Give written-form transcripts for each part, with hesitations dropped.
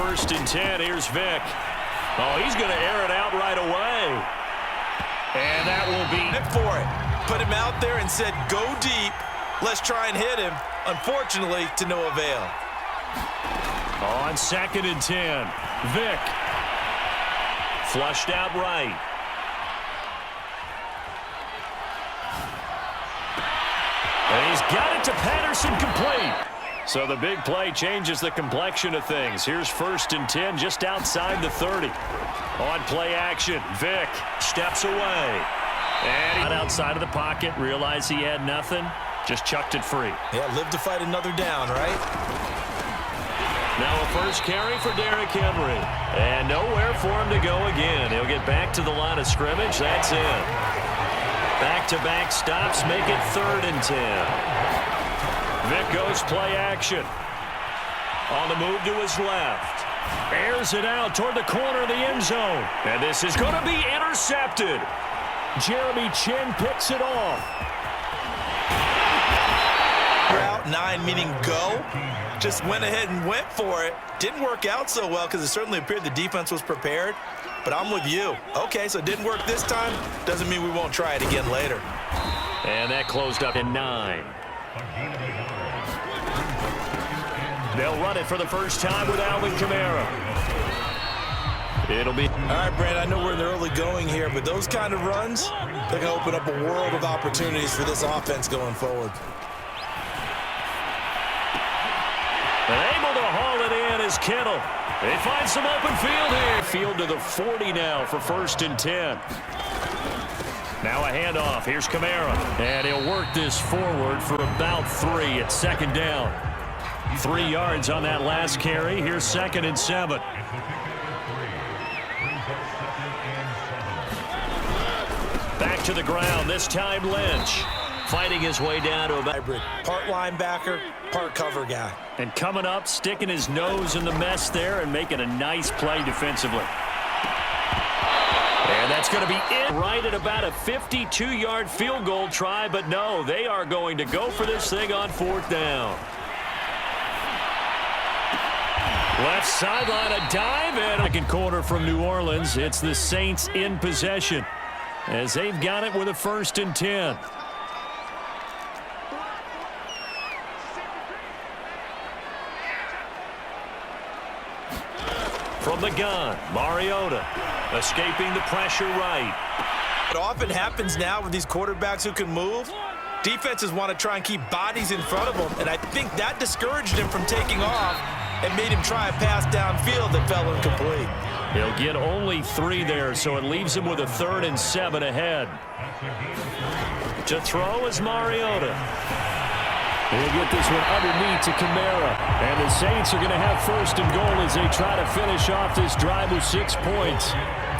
1st and 10. Here's Vic. Oh, he's going to air it out right away. And that will be it for it. Put him out there and said, go deep. Let's try and hit him. Unfortunately, to no avail. On 2nd and 10. Vic. Flushed out right. And he's got it to Patterson, complete. So the big play changes the complexion of things. Here's 1st and 10 just outside the 30. On play action, Vic steps away. And he got outside of the pocket, realized he had nothing, just chucked it free. Yeah, live to fight another down, right? Now a first carry for Derrick Henry. And nowhere for him to go again. He'll get back to the line of scrimmage. That's it. Back-to-back stops make it 3rd and 10. Vic goes play action. On the move to his left. Airs it out toward the corner of the end zone. And this is going to be intercepted. Jeremy Chin picks it off. Route 9 meaning go. Just went ahead and went for it. Didn't work out so well because it certainly appeared the defense was prepared. But I'm with you. Okay, so it didn't work this time. Doesn't mean we won't try it again later. And that closed up in 9. They'll run it for the first time with Alvin Kamara. It'll be... All right, Brand, I know we're in the early going here, but those kind of runs, they're going to open up a world of opportunities for this offense going forward. And able to haul it in is Kittle. They find some open field here. Field to the 40 now for 1st and 10. Now a handoff. Here's Kamara. And he'll work this forward for about 3 at 2nd down. 3 yards on that last carry. Here's 2nd and 7. Back to the ground. This time Lynch. Fighting his way down to about hybrid. Part linebacker, part cover guy. And coming up, sticking his nose in the mess there and making a nice play defensively. And that's going to be it right at about a 52-yard field goal try, but no, they are going to go for this thing on 4th down. Left sideline, a dive, and second quarter from New Orleans. It's the Saints in possession as they've got it with a 1st and 10. From the gun, Mariota escaping the pressure right. It often happens now with these quarterbacks who can move. Defenses want to try and keep bodies in front of them, and I think that discouraged him from taking off and made him try a pass downfield that fell incomplete. He'll get only 3 there, so it leaves him with a 3rd and 7 ahead. To throw is Mariota. He'll get this one underneath to Kamara. And the Saints are going to have 1st and goal as they try to finish off this drive with 6 points.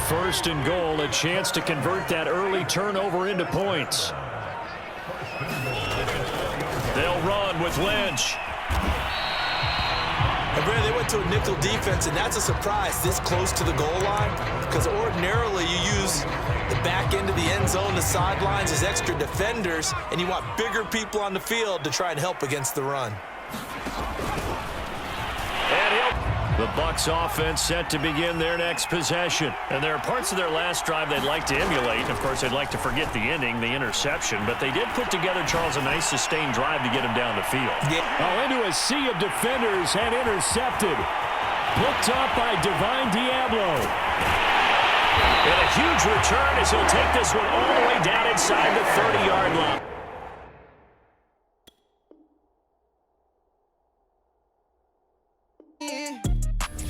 1st and goal, a chance to convert that early turnover into points. They'll run with Lynch. And Brad, they went to a nickel defense, and that's a surprise this close to the goal line, because ordinarily you use the back end of the end zone, the sidelines as extra defenders, and you want bigger people on the field to try and help against the run. The Bucs offense set to begin their next possession. And there are parts of their last drive they'd like to emulate. Of course, they'd like to forget the ending, the interception. But they did put together, Charles, a nice sustained drive to get him down the field. Yeah. Oh, into a sea of defenders and intercepted. Picked up by Divine Diablo. And a huge return as he'll take this one all the way down inside the 30-yard line.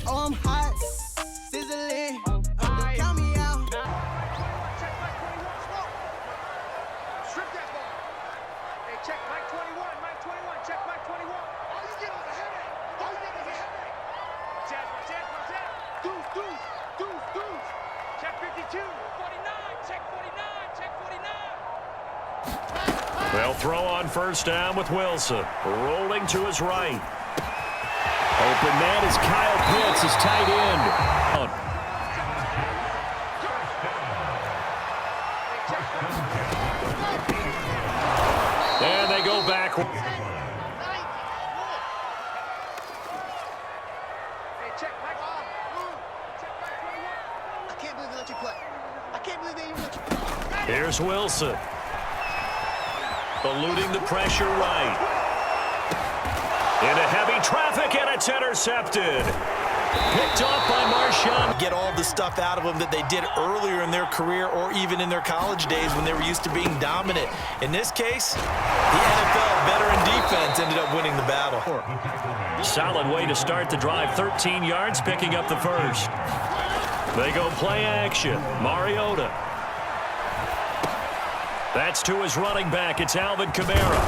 Oh, I'm hot, sizzling. Count me out. Check Mike 21, smoke. Strip that ball. Hey, check Mike 21, Mike 21, check Mike 21. All you get is a headache. All you get is a headache. Jazz. Deuce. Check 52, 49, check 49, check 49. They'll throw on first down with Wilson. Rolling to his right. Open man is Kyle Pitts, his tight end. And they go back. Hey, check, Mike. Check, Mike 21. I can't believe they let you play. I can't believe they even let you play. Here's Wilson. Eluding the pressure right. Into heavy traffic, and it's intercepted. Picked off by Marshawn. Get all the stuff out of them that they did earlier in their career or even in their college days when they were used to being dominant. In this case, the NFL veteran defense ended up winning the battle. Solid way to start the drive. 13 yards, picking up the first. They go play action. Mariota. That's to his running back. It's Alvin Kamara.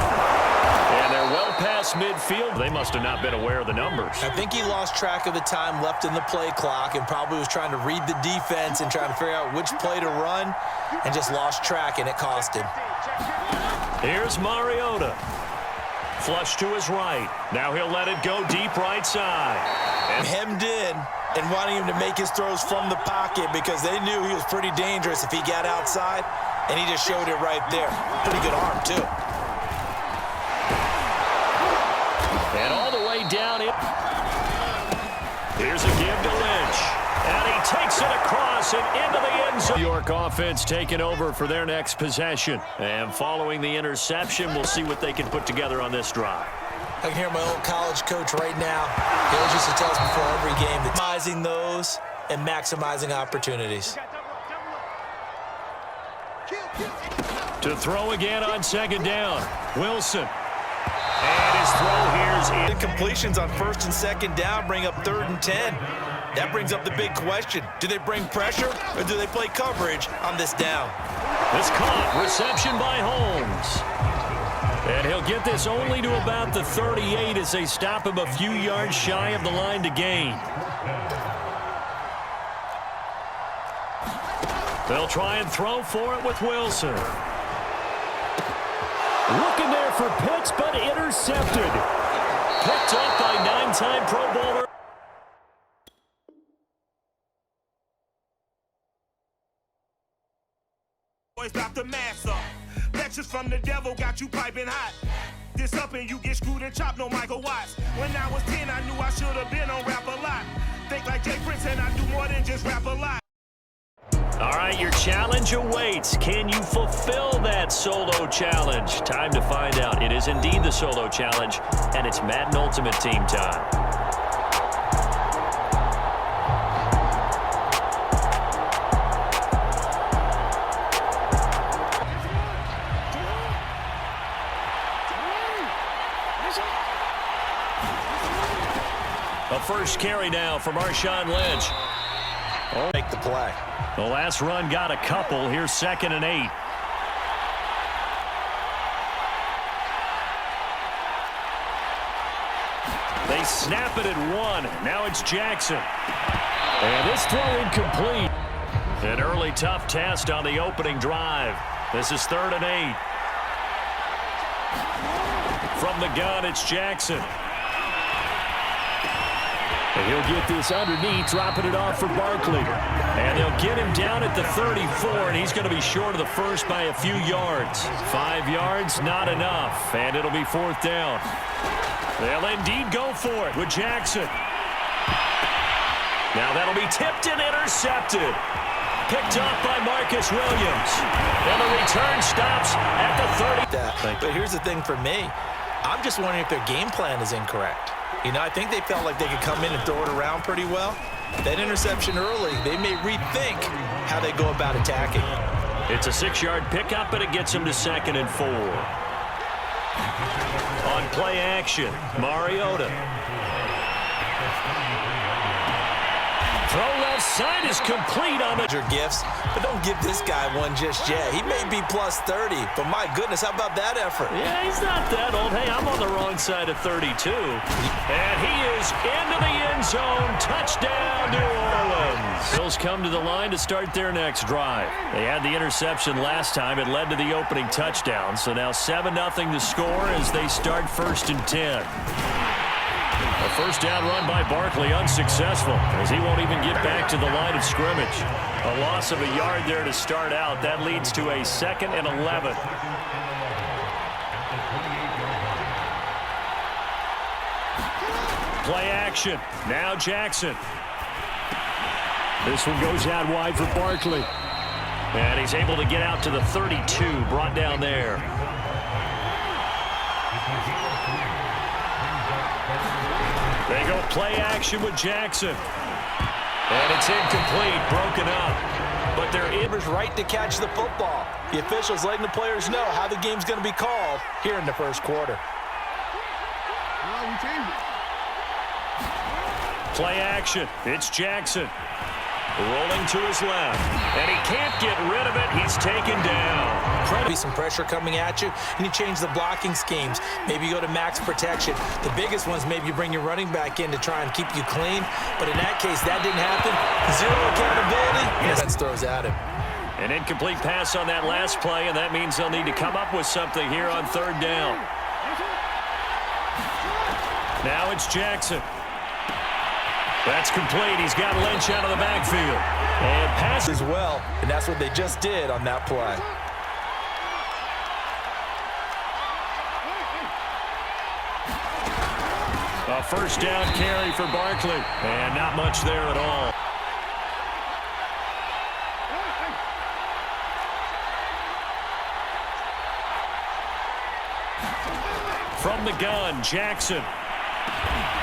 And they're well past midfield. They must have not been aware of the numbers. I think he lost track of the time left in the play clock and probably was trying to read the defense and trying to figure out which play to run and just lost track, and it cost him. Here's Mariota. Flush to his right. Now he'll let it go deep right side. And hemmed in and wanting him to make his throws from the pocket because they knew he was pretty dangerous if he got outside, and he just showed it right there. Pretty good arm, too. And all the way down it. Here's a give to Lynch. And he takes it across and into the end zone. New York offense taking over for their next possession. And following the interception, we'll see what they can put together on this drive. I can hear my old college coach right now. He always used to tell us before every game that maximizing those and maximizing opportunities. To throw again on second down. Wilson. And his throw here's in. Completions on first and second down bring up 3rd and 10. That brings up the big question. Do they bring pressure or do they play coverage on this down? This caught. Reception by Holmes. And he'll get this only to about the 38 as they stop him a few yards shy of the line to gain. They'll try and throw for it with Wilson. Looking there for Pitts, but intercepted. Picked up by 9-time Pro Bowler. Boys stop the mask up. Lectures from the devil got you piping hot. This up and you get screwed and chopped, no Michael Watts. When I was 10, I knew I should have been on rap a lot. Think like Jay Prince and I do more than just rap a lot. All right, your challenge awaits. Can you fulfill that solo challenge? Time to find out. It is indeed the solo challenge, and it's Madden Ultimate Team time. A first carry now for Marshawn Lynch. Make the play. The last run got a couple. Here's 2nd and 8. They snap it at 1. Now it's Jackson. And this throw incomplete. An early tough test on the opening drive. This is 3rd and 8. From the gun, it's Jackson. And he'll get this underneath, dropping it off for Barkley. And they'll get him down at the 34, and he's going to be short of the first by a few yards. 5 yards, not enough, and it'll be 4th down. They'll indeed go for it with Jackson. Now that'll be tipped and intercepted. Picked off by Marcus Williams. And the return stops at the 30. But here's the thing for me. I'm just wondering if their game plan is incorrect. You know, I think they felt like they could come in and throw it around pretty well. That interception early, they may rethink how they go about attacking. It's a 6-yard pickup, and it gets them to 2nd and 4. On play action, Mariota. Throw left side is complete on the... Gifts, but don't give this guy one just yet. He may be plus 30, but my goodness, how about that effort? Yeah, he's not that old. Hey, I'm on the wrong side of 32. And he is into the end zone. Touchdown, New Orleans. Bills come to the line to start their next drive. They had the interception last time. It led to the opening touchdown. So now 7-0 to score as they start 1st and 10. A first down run by Barkley unsuccessful as he won't even get back to the line of scrimmage. A loss of a yard there to start out. That leads to a 2nd and 11. Play action. Now Jackson. This one goes out wide for Barkley. And he's able to get out to the 32, brought down there. They go play action with Jackson. And it's incomplete, broken up. But they're right to catch the football. The officials letting the players know how the game's going to be called here in the first quarter. Play action. It's Jackson. Rolling to his left. And he can't get rid of it. He's taken down. Be some pressure coming at you, and you change the blocking schemes. Maybe you go to max protection. The biggest ones, maybe you bring your running back in to try and keep you clean. But in that case, that didn't happen. Zero accountability. Yes. That throws at him. An incomplete pass on that last play, and that means they'll need to come up with something here on third down. Now it's Jackson. That's complete. He's got Lynch out of the backfield. And pass as well, and that's what they just did on that play. A first down carry for Barkley. And not much there at all. From the gun, Jackson.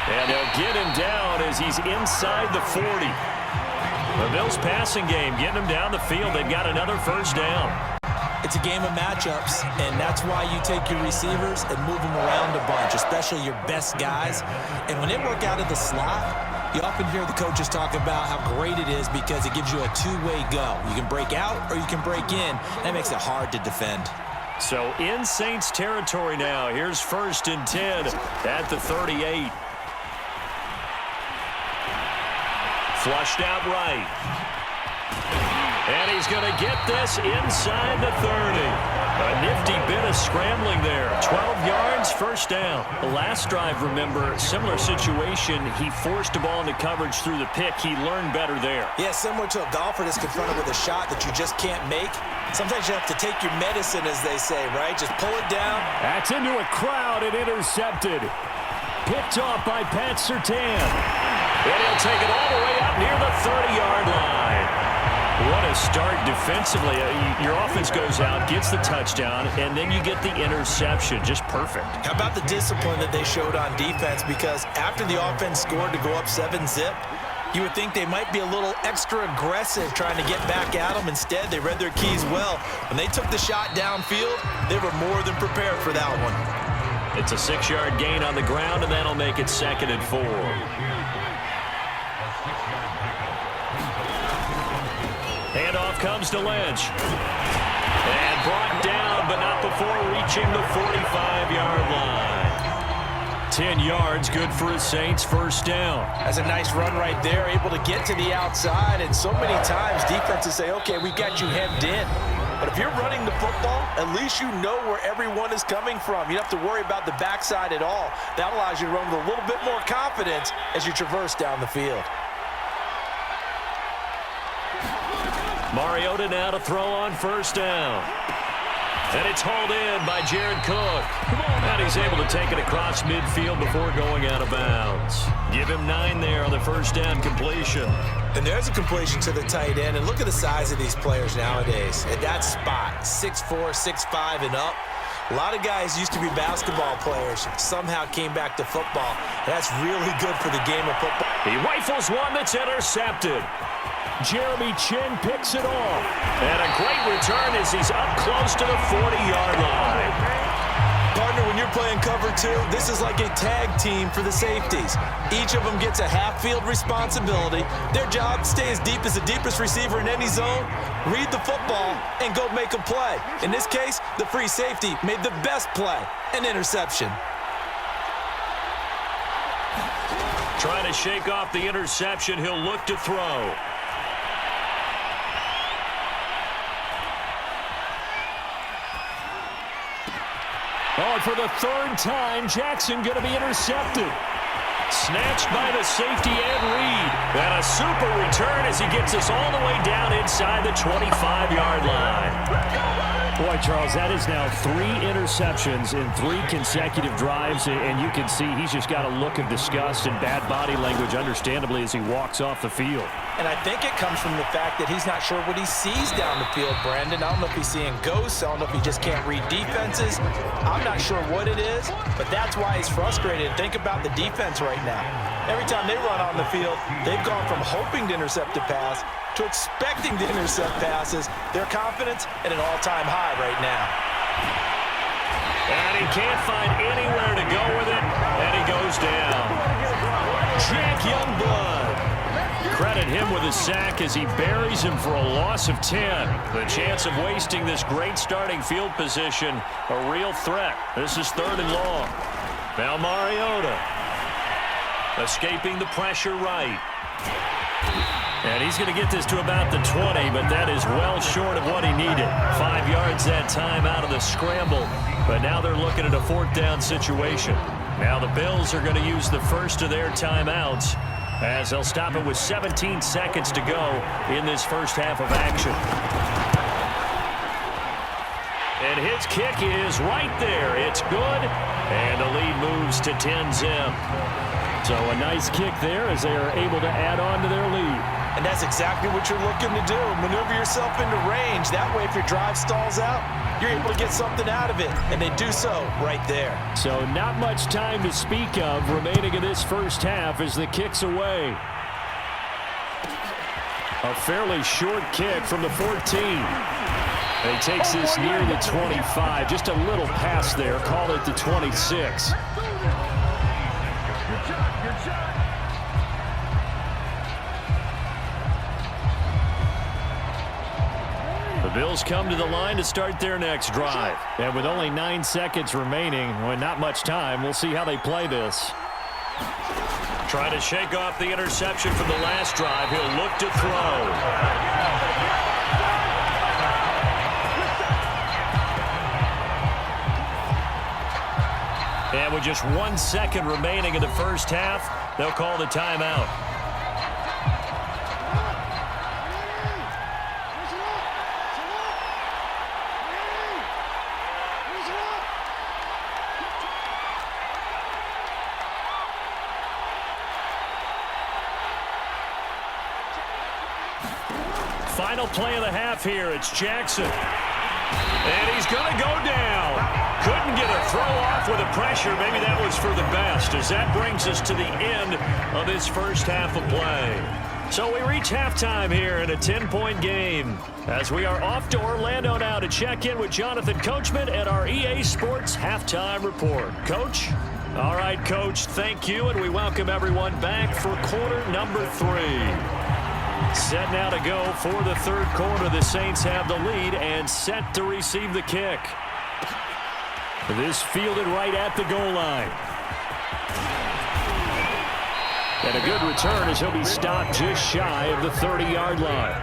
And they'll get him down as he's inside the 40. The Bills passing game getting him down the field. They've got another first down. It's a game of matchups, and that's why you take your receivers and move them around a bunch, especially your best guys. And when they work out of the slot, you often hear the coaches talk about how great it is because it gives you a two-way go. You can break out or you can break in. That makes it hard to defend. So in Saints territory now. Here's 1st and 10 at the 38. Flushed out right. And he's going to get this inside the 30. A nifty bit of scrambling there. 12 yards, first down. The last drive, remember, similar situation. He forced a ball into coverage through the pick. He learned better there. Yeah, similar to a golfer that's confronted with a shot that you just can't make. Sometimes you have to take your medicine, as they say, right? Just pull it down. That's into a crowd and intercepted. Picked off by Pat Surtain. And he'll take it all the way up near the 30-yard line. What a start defensively. Your offense goes out, gets the touchdown, and then you get the interception. Just perfect. How about the discipline that they showed on defense? Because after the offense scored to go up 7-zip, you would think they might be a little extra aggressive trying to get back at them. Instead, they read their keys well. When they took the shot downfield, they were more than prepared for that one. It's a 6-yard gain on the ground, and that'll make it 2nd and 4. Handoff comes to Lynch. And brought down, but not before reaching the 45-yard line. 10 yards, good for his Saints, first down. That's a nice run right there, able to get to the outside. And so many times defenses say, okay, we've got you hemmed in. But if you're running the football, at least you know where everyone is coming from. You don't have to worry about the backside at all. That allows you to run with a little bit more confidence as you traverse down the field. Mariota now to throw on first down. And it's hauled in by Jared Cook. And he's able to take it across midfield before going out of bounds. Give him 9 there on the first down completion. And there's a completion to the tight end. And look at the size of these players nowadays. At that spot, 6'4", 6'5", and up. A lot of guys used to be basketball players, somehow came back to football. That's really good for the game of football. He rifles one that's intercepted. Jeremy Chin picks it off. And a great return as he's up close to the 40-yard line. Partner, when you're playing cover 2, this is like a tag team for the safeties. Each of them gets a half-field responsibility. Their job, stay as deep as the deepest receiver in any zone, read the football, and go make a play. In this case, the free safety made the best play, an interception. Trying to shake off the interception, he'll look to throw. Oh, for the 3rd time, Jackson going to be intercepted. Snatched by the safety Ed Reed. And a super return as he gets us all the way down inside the 25-yard line. Boy, Charles, that is now 3 interceptions in 3 consecutive drives, and you can see he's just got a look of disgust and bad body language, understandably, as he walks off the field. And I think it comes from the fact that he's not sure what he sees down the field, Brandon. I don't know if he's seeing ghosts. I don't know if he just can't read defenses. I'm not sure what it is, but that's why he's frustrated. Think about the defense right now. Every time they run on the field, they've gone from hoping to intercept a pass to expecting to intercept passes. Their confidence at an all-time high right now. And he can't find anywhere to go with it, and he goes down. Jack Youngblood. Credit him with a sack as he buries him for a loss of 10. The chance of wasting this great starting field position, a real threat. This is 3rd and long. Now Mariota escaping the pressure right. And he's going to get this to about the 20, but that is well short of what he needed. 5 yards that time out of the scramble, but now they're looking at a 4th down situation. Now the Bills are going to use the first of their timeouts as they'll stop it with 17 seconds to go in this first half of action. And his kick is right there. It's good, and the lead moves to 10-zip. So a nice kick there as they are able to add on to their lead. And that's exactly what you're looking to do. Maneuver yourself into range. That way, if your drive stalls out, you're able to get something out of it. And they do so right there. So not much time to speak of remaining in this first half as the kick's away. A fairly short kick from the 14. And he takes this near the 25. Just a little pass there. Call it the 26. The Bills come to the line to start their next drive. And with only 9 seconds remaining, well, not much time, we'll see how they play this. Trying to shake off the interception from the last drive. He'll look to throw. And with just 1 second remaining in the first half, they'll call the timeout. Final play of the half here. It's Jackson. And he's going to go down. Couldn't get a throw off with the pressure. Maybe that was for the best, as that brings us to the end of this first half of play. So we reach halftime here in a 10-point game, as we are off to Orlando now to check in with Jonathan Coachman at our EA Sports Halftime Report. Coach? All right, Coach, thank you, and we welcome everyone back for quarter number 3. Set now to go for the third quarter. The Saints have the lead and set to receive the kick. This fielded right at the goal line. And a good return as he'll be stopped just shy of the 30-yard line.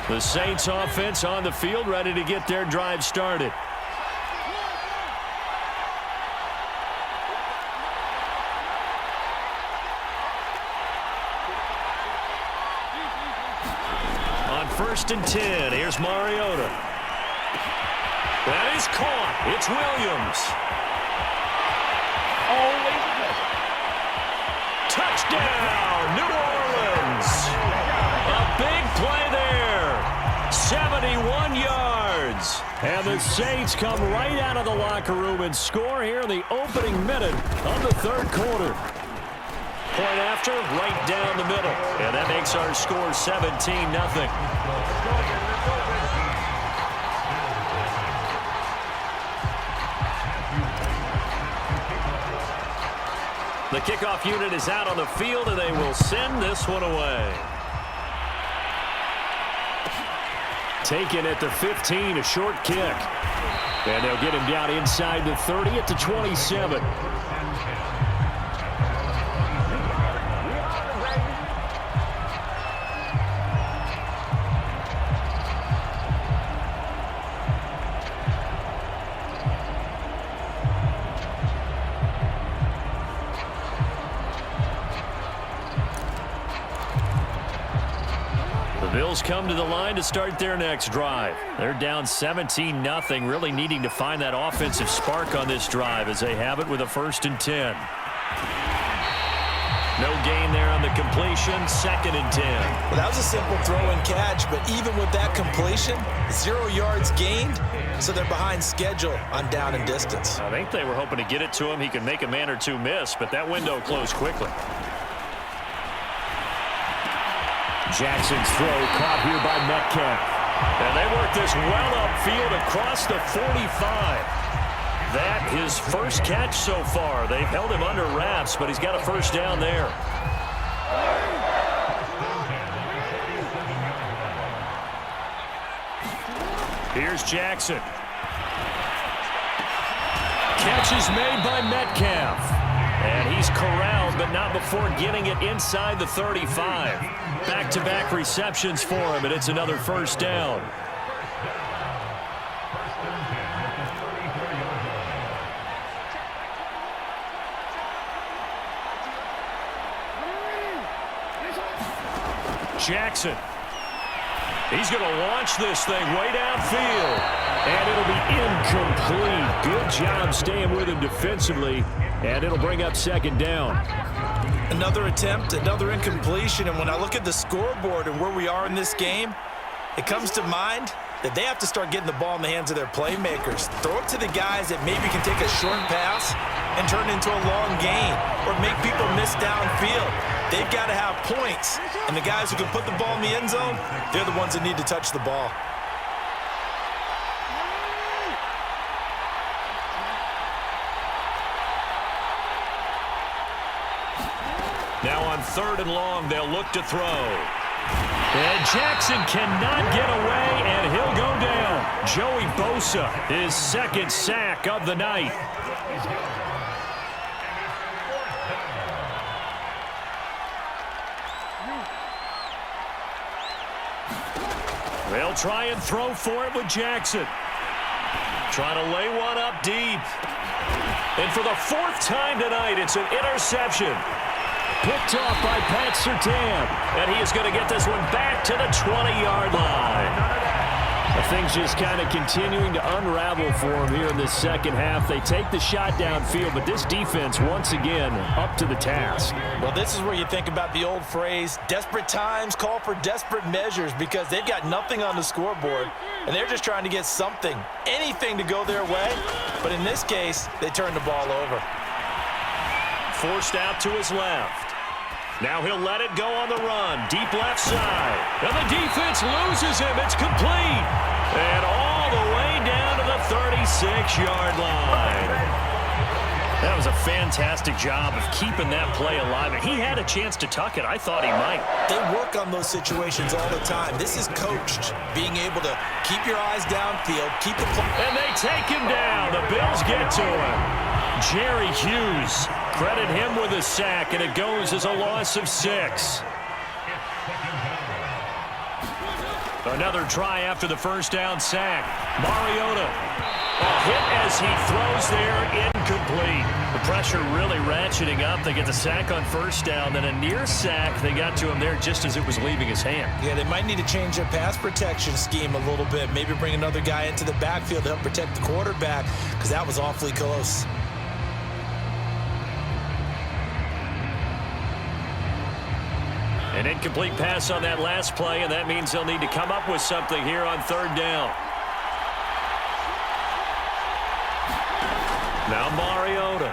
The Saints offense on the field, ready to get their drive started. First and 10. Here's Mariota. That is caught. It's Williams. Touchdown, New Orleans. A big play there. 71 yards. And the Saints come right out of the locker room and score here in the opening minute of the third quarter. Point after, right down the middle. And that makes our score 17-0. The kickoff unit is out on the field, and they will send this one away. Taken at the 15, a short kick. And they'll get him down inside the 30 at the 27. Bills come to the line to start their next drive. They're down 17-0, really needing to find that offensive spark on this drive as they have it with a 1st and 10. No gain there on the completion, 2nd and 10. Well, that was a simple throw and catch, but even with that completion, 0 yards gained, so they're behind schedule on down and distance. I think they were hoping to get it to him. He could make a man or two miss, but that window closed quickly. Jackson's throw caught here by Metcalf. And they work this well upfield across the 45. That his first catch so far. They've held him under wraps, but he's got a 1st down there. Here's Jackson. Catch is made by Metcalf. And he's corralled, but not before getting it inside the 35. Back-to-back receptions for him, and it's another 1st down. Jackson. He's going to launch this thing way downfield. And it'll be incomplete. Good job staying with him defensively. And it'll bring up 2nd down. Another attempt, another incompletion. And when I look at the scoreboard and where we are in this game, it comes to mind that they have to start getting the ball in the hands of their playmakers. Throw it to the guys that maybe can take a short pass and turn it into a long gain or make people miss downfield. They've got to have points. And the guys who can put the ball in the end zone, they're the ones that need to touch the ball. Now on 3rd and long, they'll look to throw. And Jackson cannot get away, and he'll go down. Joey Bosa, his 2nd sack of the night. They'll try and throw for it with Jackson. Trying to lay one up deep. And for the 4th time tonight, it's an interception. Picked off by Pat Surtain. And he is going to get this one back to the 20-yard line. Things just kind of continuing to unravel for him here in this 2nd half. They take the shot downfield, but this defense, once again, up to the task. Well, this is where you think about the old phrase, desperate times call for desperate measures, because they've got nothing on the scoreboard, and they're just trying to get something, anything to go their way. But in this case, they turn the ball over. Forced out to his left. Now he'll let it go on the run. Deep left side. And the defense loses him. It's complete. And all the way down to the 36-yard line. That was a fantastic job of keeping that play alive. And he had a chance to tuck it. I thought he might. They work on those situations all the time. This is coached. Being able to keep your eyes downfield, keep the play. And they take him down. The Bills get to him. Jerry Hughes, credit him with a sack, and it goes as a loss of 6. Another try after the 1st down sack. Mariota, a hit as he throws there, incomplete. The pressure really ratcheting up. They get the sack on 1st down, then a near sack. They got to him there just as it was leaving his hand. Yeah, they might need to change their pass protection scheme a little bit. Maybe bring another guy into the backfield to help protect the quarterback, because that was awfully close. An incomplete pass on that last play, and that means they'll need to come up with something here on 3rd down. Now Mariota.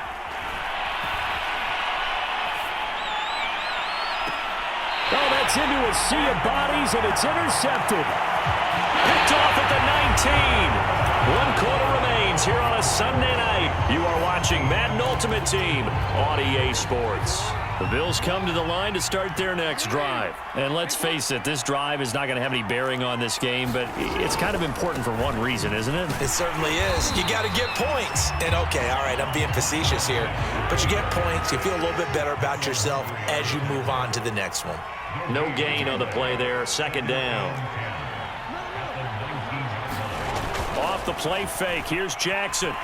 Oh, that's into a sea of bodies, and it's intercepted. Picked off at the 19. 1 quarter remains here on a Sunday night. You are watching Madden Ultimate Team on EA Sports. The Bills come to the line to start their next drive. And let's face it, this drive is not going to have any bearing on this game, but it's kind of important for one reason, isn't it? It certainly is. You got to get points. And okay, all right, I'm being facetious here, but you get points, you feel a little bit better about yourself as you move on to the next one. No gain on the play there, 2nd down. Off the play fake, here's Jackson.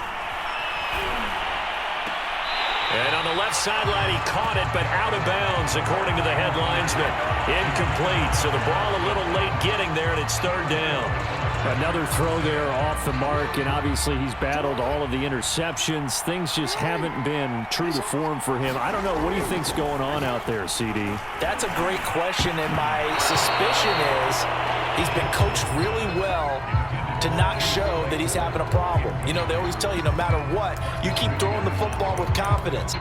And on the left sideline, he caught it, but out of bounds, according to the head linesman. Incomplete, so the ball a little late getting there, and it's third down. Another throw there off the mark, and obviously he's battled all of the interceptions. Things just haven't been true to form for him. I don't know. What do you think's going on out there, CD? That's a great question, and my suspicion is he's been coached really well to not show that he's having a problem. You know, they always tell you no matter what, you keep throwing the football with confidence.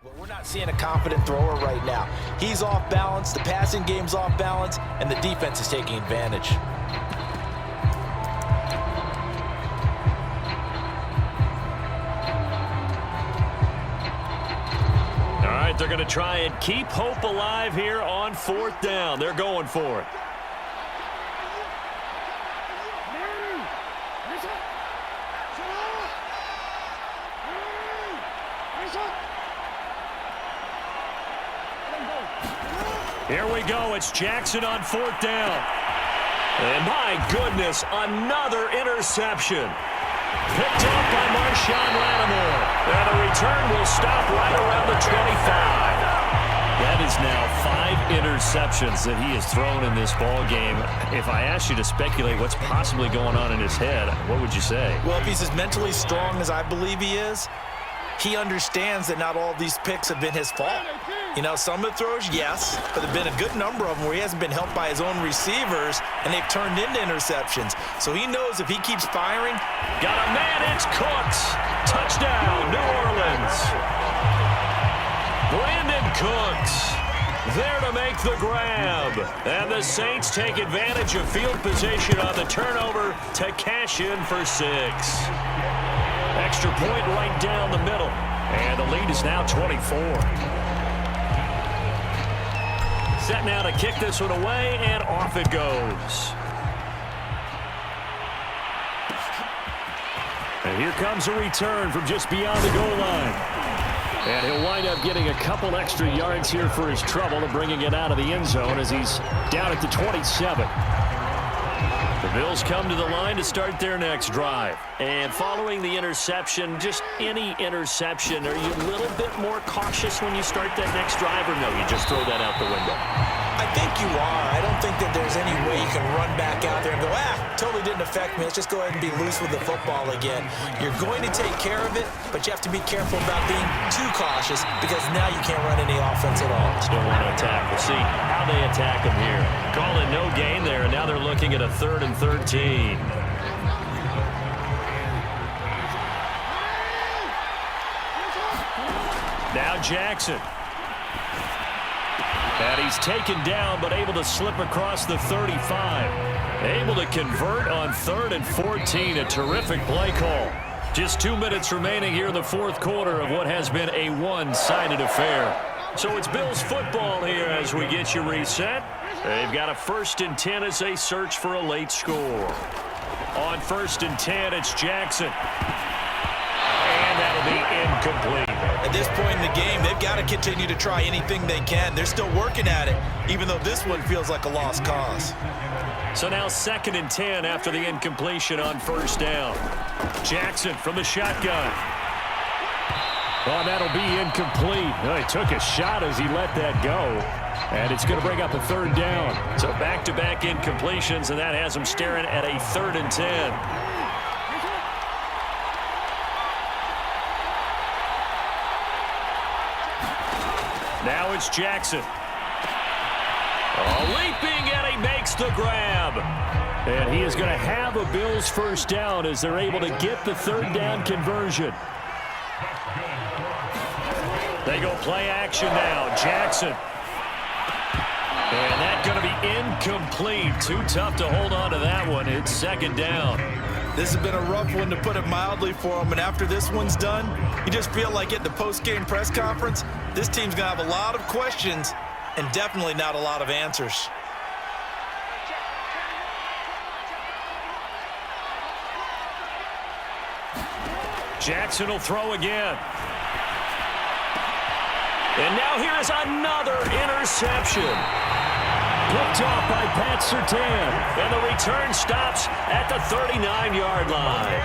But we're not seeing a confident thrower right now. He's off balance, the passing game's off balance, and the defense is taking advantage. All right, they're going to try and keep hope alive here on fourth down. They're going for it. Here we go. It's Jackson on fourth down. And my goodness, another interception. Picked up by Marshawn Lattimore. And the return will stop right around the 25. That is now 5 interceptions that he has thrown in this ball game. If I asked you to speculate what's possibly going on in his head, what would you say? Well, if he's as mentally strong as I believe he is, he understands that not all of these picks have been his fault. You know, some of the throws, yes, but there have been a good number of them where he hasn't been helped by his own receivers, and they've turned into interceptions. So he knows if he keeps firing. Got a man, it's Cooks. Touchdown, New Orleans. Brandon Cooks there to make the grab. And the Saints take advantage of field position on the turnover to cash in for 6. Extra point right down the middle. And the lead is now 24. Set now to kick this one away, and off it goes. And here comes a return from just beyond the goal line. And he'll wind up getting a couple extra yards here for his trouble and bringing it out of the end zone as he's down at the 27. The Bills come to the line to start their next drive. And following the interception, just any interception, are you a little bit more cautious when you start that next drive, or no, you just throw that out the window? I think you are. I don't think that there's any way you can run back out there and go, totally didn't affect me. Let's just go ahead and be loose with the football again. You're going to take care of it, but you have to be careful about being too cautious because now you can't run any offense at all. Still want to attack. We'll see how they attack him here. Calling no gain there, and now they're looking at a 3rd and 13. Now Jackson. And he's taken down, but able to slip across the 35. Able to convert on 3rd and 14. A terrific play call. Just 2 minutes remaining here in the fourth quarter of what has been a one-sided affair. So it's Bills football here as we get you reset. They've got a 1st and 10 as they search for a late score. On 1st and 10, it's Jackson. And that'll be incomplete. At this point in the game, they've got to continue to try anything they can. They're still working at it, even though this one feels like a lost cause. So now 2nd and 10 after the incompletion on 1st down. Jackson from the shotgun. Oh, that'll be incomplete. Oh, he took a shot as he let that go. And it's going to bring up a 3rd down. So back-to-back incompletions, and that has them staring at a 3rd and 10. Now it's Jackson. Leaping, and he makes the grab. And he is going to have a Bills 1st down as they're able to get the 3rd down conversion. They go play action now. Jackson. And that's going to be incomplete. Too tough to hold on to that one. It's 2nd down. This has been a rough one, to put it mildly, for him. And after this one's done, you just feel like at the post-game press conference, this team's going to have a lot of questions and definitely not a lot of answers. Jackson will throw again. And now here is another interception. Picked off by Pat Surtain. And the return stops at the 39-yard line.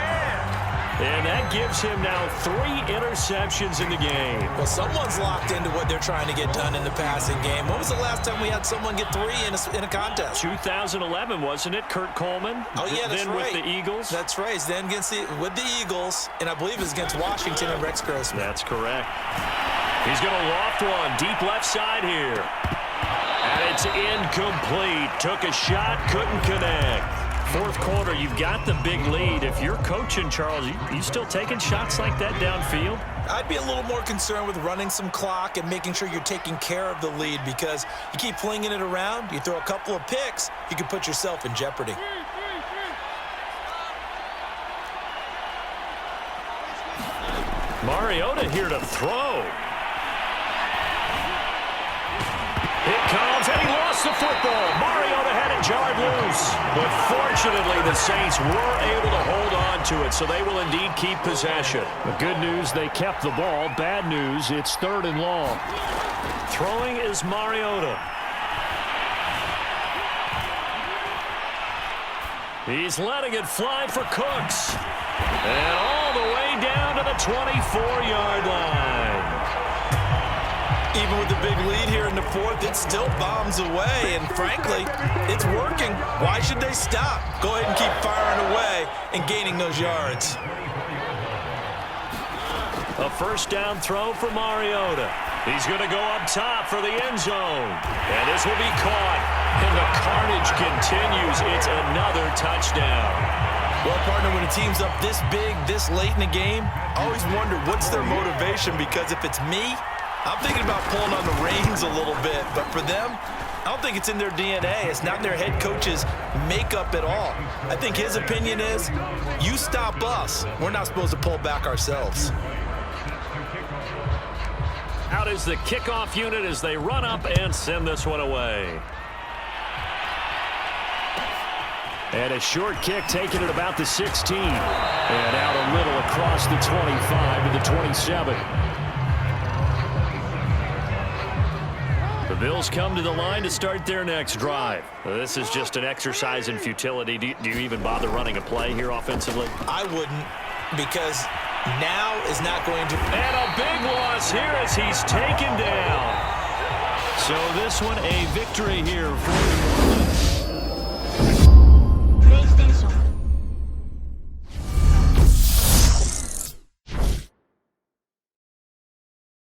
And that gives him now 3 interceptions in the game. Well, someone's locked into what they're trying to get done in the passing game. When was the last time we had someone get 3 in a contest? 2011, wasn't it? Kurt Coleman? Oh, yeah, that's then right. with the Eagles? That's right. Then with the Eagles, and I believe it's against Washington and Rex Grossman. That's correct. He's going to loft one deep left side here. And it's incomplete. Took a shot, couldn't connect. Fourth quarter, you've got the big lead. If you're coaching, Charles, you still taking shots like that downfield? I'd be a little more concerned with running some clock and making sure you're taking care of the lead, because you keep flinging it around, you throw a couple of picks, you can put yourself in jeopardy. Mariota here to throw. It comes, and he lost the football. Mariota had it jarred loose. But fortunately, the Saints were able to hold on to it, so they will indeed keep possession. The good news, they kept the ball. Bad news, it's 3rd and long. Throwing is Mariota. He's letting it fly for Cooks. And all the way down to the 24-yard line. Even with the big lead here in the fourth, it still bombs away, and frankly, it's working. Why should they stop? Go ahead and keep firing away and gaining those yards. A first down throw for Mariota. He's going to go up top for the end zone. And this will be caught. And the carnage continues. It's another touchdown. Well, partner, when a team's up this big, this late in the game, I always wonder what's their motivation, because if it's me, I'm thinking about pulling on the reins a little bit. But for them, I don't think it's in their DNA. It's not in their head coach's makeup at all. I think his opinion is, you stop us, we're not supposed to pull back ourselves. Out is the kickoff unit as they run up and send this one away. And a short kick taken at about the 16. And out a little across the 25 to the 27. The Bills come to the line to start their next drive. This is just an exercise in futility. Do you even bother running a play here offensively? I wouldn't, because now is not going to... And a big loss here as he's taken down. So this one a victory here for